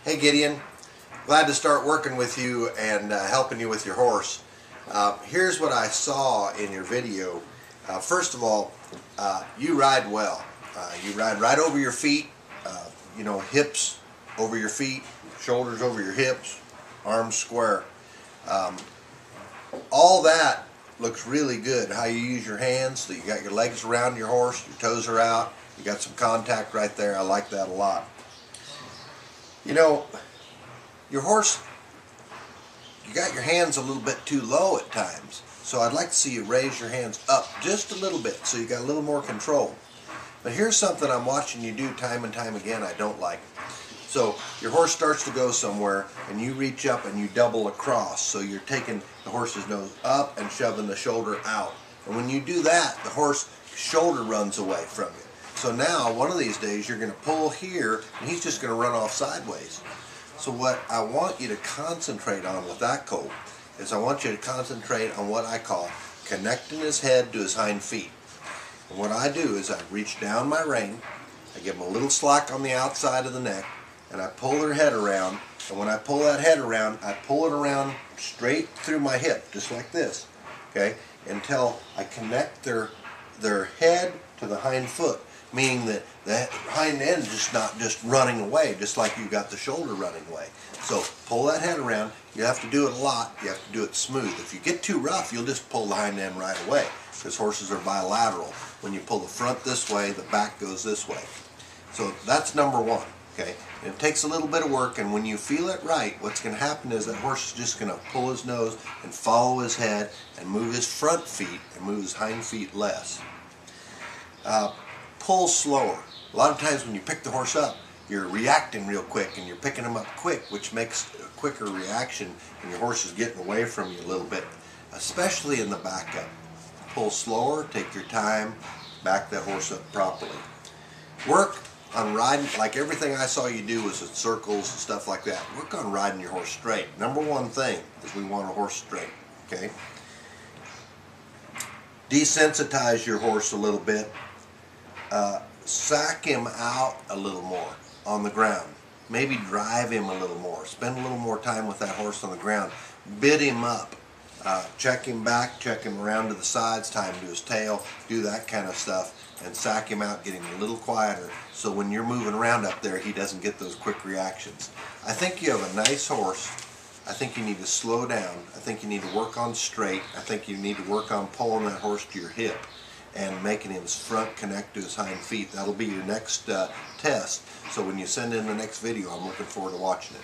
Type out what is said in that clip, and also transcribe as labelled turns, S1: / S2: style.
S1: Hey Gideon, glad to start working with you and helping you with your horse. Here's what I saw in your video. First of all, you ride well. You ride right over your feet, hips over your feet, shoulders over your hips, arms square. All that looks really good. How you use your hands, so you got your legs around your horse, your toes are out, you got some contact right there. I like that a lot. You know, your horse, you got your hands a little bit too low at times. So I'd like to see you raise your hands up just a little bit so you got a little more control. But here's something I'm watching you do time and time again I don't like. So your horse starts to go somewhere and you reach up and you double across. So you're taking the horse's nose up and shoving the shoulder out. And when you do that, the horse shoulder runs away from you. So now, one of these days, you're going to pull here, and he's just going to run off sideways. So what I want you to concentrate on with that colt is I want you to concentrate on what I call connecting his head to his hind feet. And what I do is I reach down my rein, I give him a little slack on the outside of the neck, and I pull their head around. And when I pull that head around, I pull it around straight through my hip, just like this, okay, until I connect their head to the hind foot. Meaning that the hind end is not just running away, just like you got the shoulder running away. So pull that head around. You have to do it a lot. You have to do it smooth. If you get too rough, you'll just pull the hind end right away, because horses are bilateral. When you pull the front this way, the back goes this way. So that's number one. Okay, and it takes a little bit of work, and when you feel it right, what's going to happen is that horse is just going to pull his nose and follow his head and move his front feet and move his hind feet less. Pull slower. A lot of times when you pick the horse up, you're reacting real quick and you're picking him up quick, which makes a quicker reaction and your horse is getting away from you a little bit, especially in the back up. Pull slower, take your time, back that horse up properly. Work on riding, like everything I saw you do was in circles and stuff like that. Work on riding your horse straight. Number one thing is we want a horse straight, okay? Desensitize your horse a little bit. Sack him out a little more on the ground. Maybe drive him a little more. Spend a little more time with that horse on the ground. Bid him up. Check him back, check him around to the sides, tie him to his tail, do that kind of stuff, and sack him out, get him a little quieter, so when you're moving around up there, he doesn't get those quick reactions. I think you have a nice horse. I think you need to slow down. I think you need to work on straight. I think you need to work on pulling that horse to your hip and making his front connect to his hind feet. That'll be your next test. So when you send in the next video, I'm looking forward to watching it.